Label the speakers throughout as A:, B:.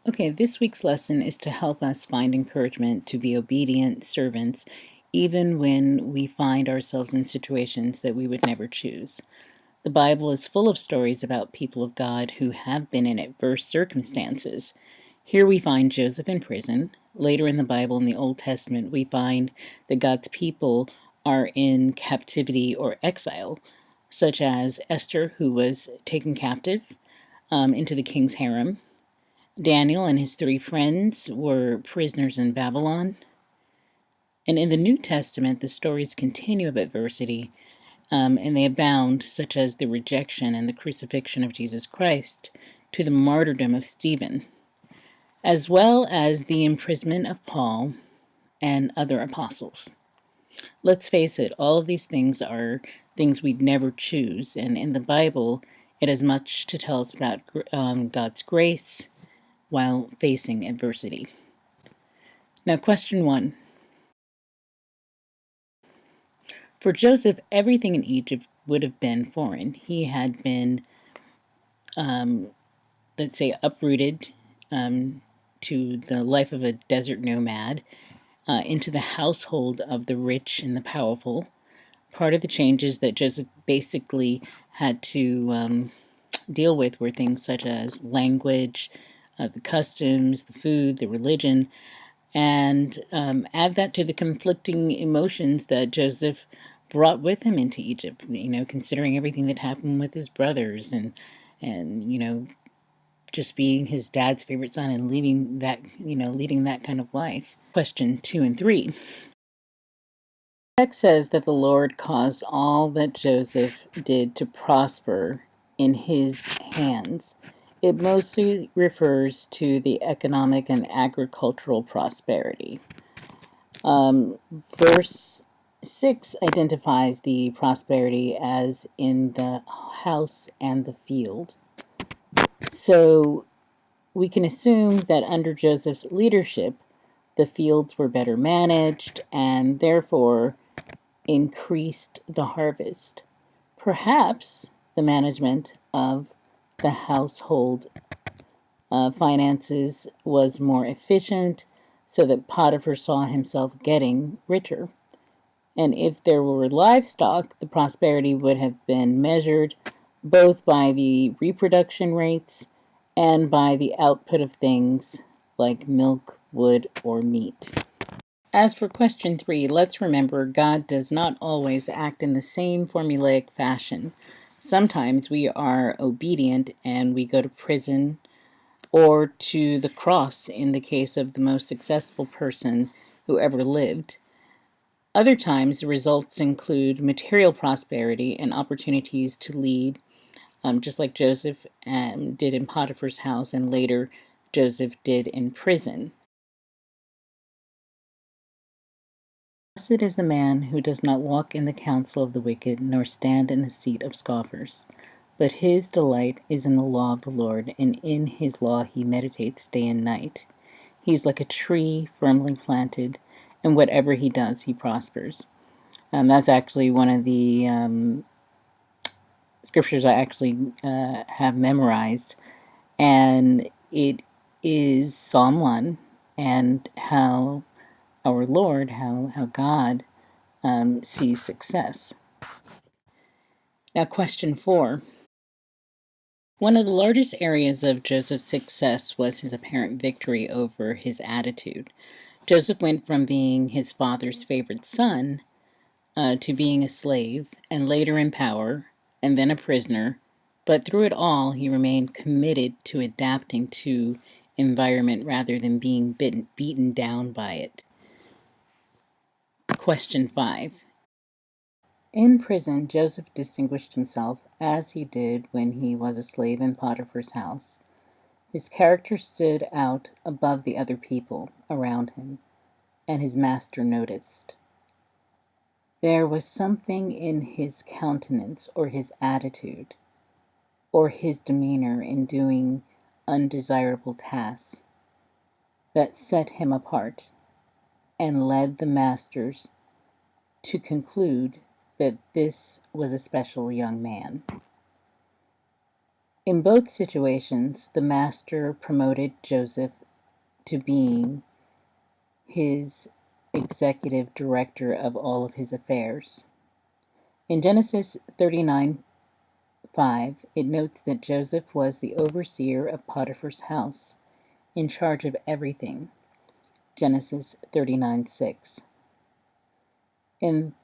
A: Okay, this week's lesson is to help us find encouragement to be obedient servants, even when we find ourselves in situations that we would never choose. The Bible is full of stories about people of God who have been in adverse circumstances. Here we find Joseph in prison. Later in the Bible, in the Old Testament, we find that God's people are in captivity or exile, such as Esther, who was taken captive into the king's harem. Daniel and his three friends were prisoners in Babylon. And in the New Testament, the stories continue of adversity, and they abound, such as the rejection and the crucifixion of Jesus Christ, to the martyrdom of Stephen, as well as the imprisonment of Paul and other apostles. Let's face it, all of these things are things we'd never choose, and in the Bible, it has much to tell us about God's grace while facing adversity. Now, question 1. For Joseph, everything in Egypt would have been foreign. He had been, let's say, uprooted to the life of a desert nomad into the household of the rich and the powerful. Part of the changes that Joseph basically had to deal with were things such as language, the customs, the food, the religion, and add that to the conflicting emotions that Joseph brought with him into Egypt, considering everything that happened with his brothers and just being his dad's favorite son and leading that kind of life. Question 2 and 3. The text says that the Lord caused all that Joseph did to prosper in his hands. It mostly refers to the economic and agricultural prosperity. Verse 6 identifies the prosperity as in the house and the field. So we can assume that under Joseph's leadership, the fields were better managed and therefore increased the harvest. Perhaps the management of the household finances was more efficient, so that Potiphar saw himself getting richer. And if there were livestock, the prosperity would have been measured both by the reproduction rates and by the output of things like milk, wood, or meat. As for question 3, let's remember God does not always act in the same formulaic fashion. Sometimes we are obedient and we go to prison or to the cross in the case of the most successful person who ever lived. Other times, the results include material prosperity and opportunities to lead, just like Joseph did in Potiphar's house and later Joseph did in prison. Blessed is the man who does not walk in the counsel of the wicked, nor stand in the seat of scoffers. But his delight is in the law of the Lord, and in his law he meditates day and night. He is like a tree firmly planted, and whatever he does, he prospers. That's actually one of the scriptures I actually have memorized, and it is Psalm 1, and how our Lord, how God sees success. Now, question 4. One of the largest areas of Joseph's success was his apparent victory over his attitude. Joseph went from being his father's favorite son to being a slave, and later in power, and then a prisoner. But through it all, he remained committed to adapting to environment rather than being beaten down by it. Question 5. In prison, Joseph distinguished himself as he did when he was a slave in Potiphar's house. His character stood out above the other people around him, and his master noticed. There was something in his countenance or his attitude or his demeanor in doing undesirable tasks that set him apart and led the masters to conclude that this was a special young man. In both situations, the master promoted Joseph to being his executive director of all of his affairs. In Genesis 39:5, it notes that Joseph was the overseer of Potiphar's house, in charge of everything. Genesis 39:6. In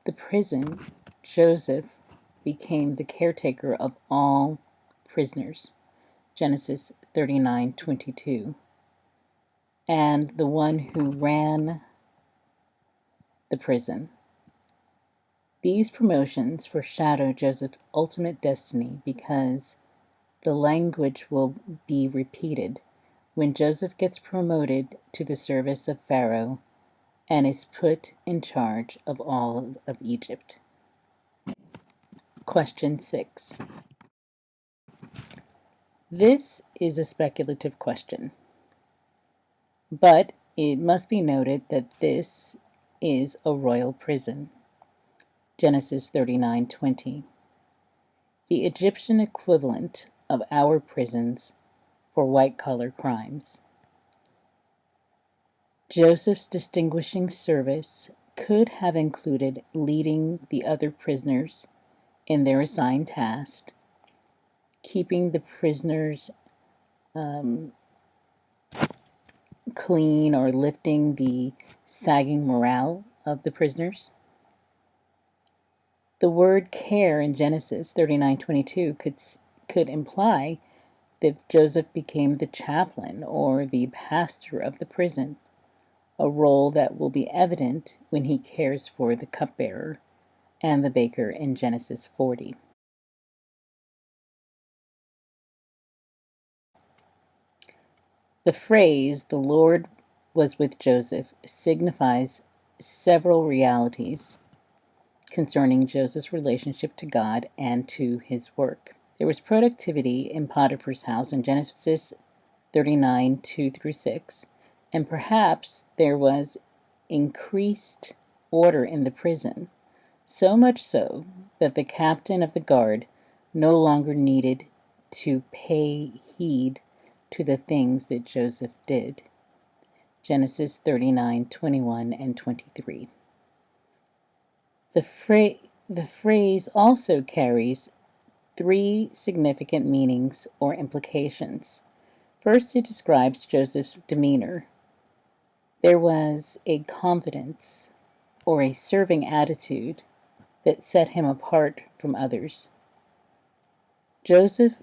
A: the prison, Joseph became the caretaker of all prisoners. Genesis 39:22. And the one who ran the prison. These promotions foreshadow Joseph's ultimate destiny because the language will be repeated when Joseph gets promoted to the service of Pharaoh and is put in charge of all of Egypt. Question 6. This is a speculative question, but it must be noted that this is a royal prison. Genesis 39:20. The Egyptian equivalent of our prisons for white-collar crimes. Joseph's distinguishing service could have included leading the other prisoners in their assigned task, keeping the prisoners clean, or lifting the sagging morale of the prisoners. The word care in Genesis 39:22 could imply that Joseph became the chaplain or the pastor of the prison, a role that will be evident when he cares for the cupbearer and the baker in Genesis 40. The phrase, "the Lord was with Joseph," signifies several realities concerning Joseph's relationship to God and to his work. There was productivity in Potiphar's house in Genesis 39:2-6, and perhaps there was increased order in the prison, so much so that the captain of the guard no longer needed to pay heed to the things that Joseph did. Genesis 39:21 and 23. The phrase also carries three significant meanings or implications. First, it describes Joseph's demeanor. There was a confidence or a serving attitude that set him apart from others. Joseph,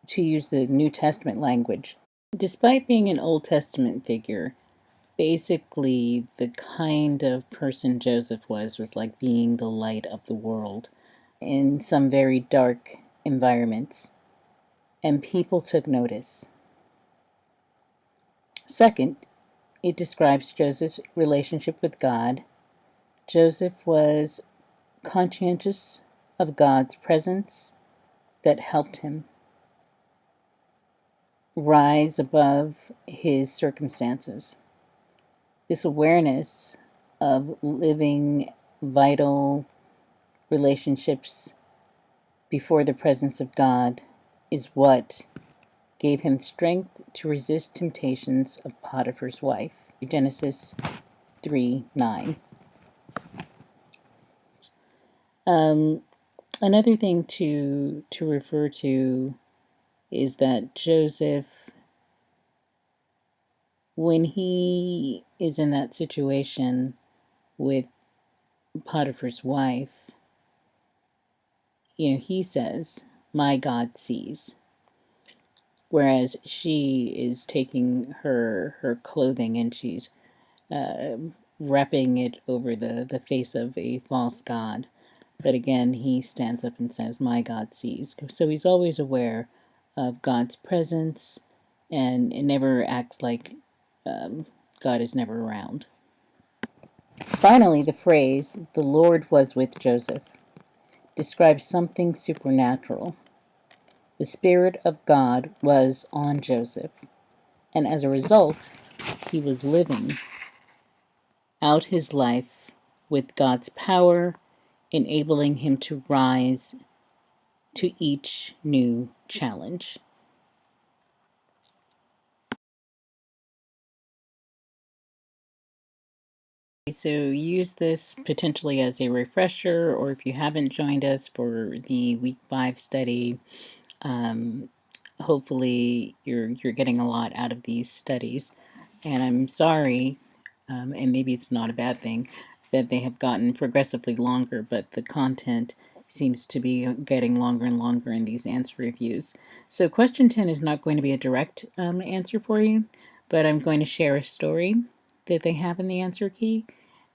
A: to use the New Testament language, despite being an Old Testament figure, basically the kind of person Joseph was like being the light of the world in some very dark environments, and people took notice. Second, it describes Joseph's relationship with God. Joseph was conscientious of God's presence that helped him rise above his circumstances. This awareness of living vital relationships before the presence of God is what gave him strength to resist temptations of Potiphar's wife. Genesis 3:9. Another thing to refer to is that Joseph, when he is in that situation with Potiphar's wife, he says, "My God sees," whereas she is taking her clothing and she's wrapping it over the face of a false god. But again, he stands up and says, "My God sees." So he's always aware of God's presence, and it never acts like God is never around. Finally, the phrase, "the Lord was with Joseph," describes something supernatural. The Spirit of God was on Joseph, and as a result, he was living out his life with God's power, enabling him to rise to each new challenge. So use this potentially as a refresher, or if you haven't joined us for the week 5 study, um, hopefully you're getting a lot out of these studies. And I'm sorry, and maybe it's not a bad thing, that they have gotten progressively longer, but the content seems to be getting longer and longer in these answer reviews. So question 10 is not going to be a direct answer for you, but I'm going to share a story that they have in the answer key,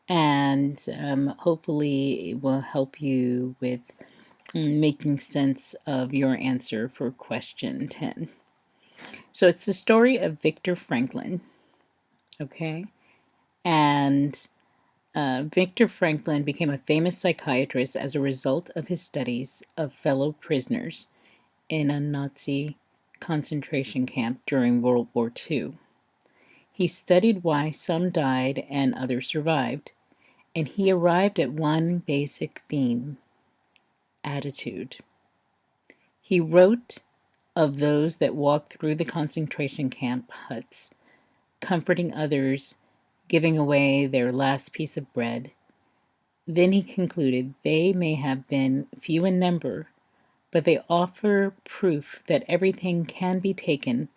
A: and hopefully it will help you with making sense of your answer for question 10. So it's the story of Viktor Franklin, okay? And Viktor Franklin became a famous psychiatrist as a result of his studies of fellow prisoners in a Nazi concentration camp during World War II. He studied why some died and others survived, and he arrived at one basic theme: attitude. He wrote of those that walked through the concentration camp huts, comforting others, giving away their last piece of bread. Then he concluded, they may have been few in number, but they offer proof that everything can be taken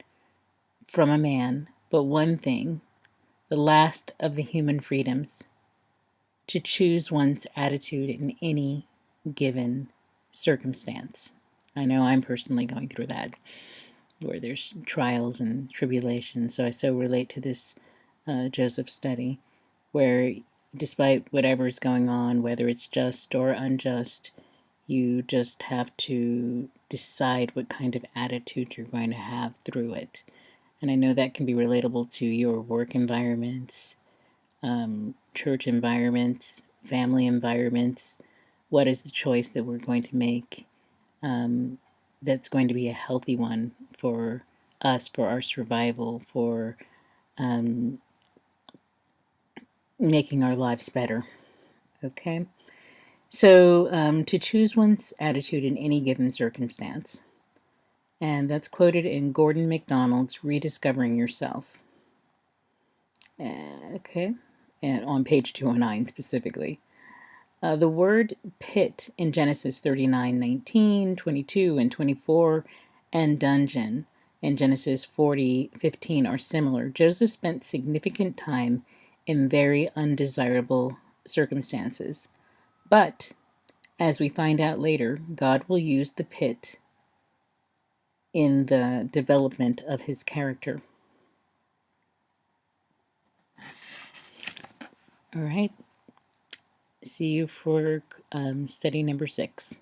A: from a man but one thing, the last of the human freedoms: to choose one's attitude in any given circumstance. I know I'm personally going through that, where there's trials and tribulations, so I so relate to this Joseph study, where despite whatever's going on, whether it's just or unjust, you just have to decide what kind of attitude you're going to have through it. And I know that can be relatable to your work environments, church environments, family environments. What is the choice that we're going to make that's going to be a healthy one for us, for our survival, for um, making our lives better? Okay? So, to choose one's attitude in any given circumstance. And that's quoted in Gordon MacDonald's Rediscovering Yourself. Okay? And on page 209 specifically. The word pit in Genesis 39:19, 22, and 24, and dungeon in Genesis 40:15 are similar. Joseph spent significant time in very undesirable circumstances. But, as we find out later, God will use the pit in the development of his character. All right. See you for study number 6.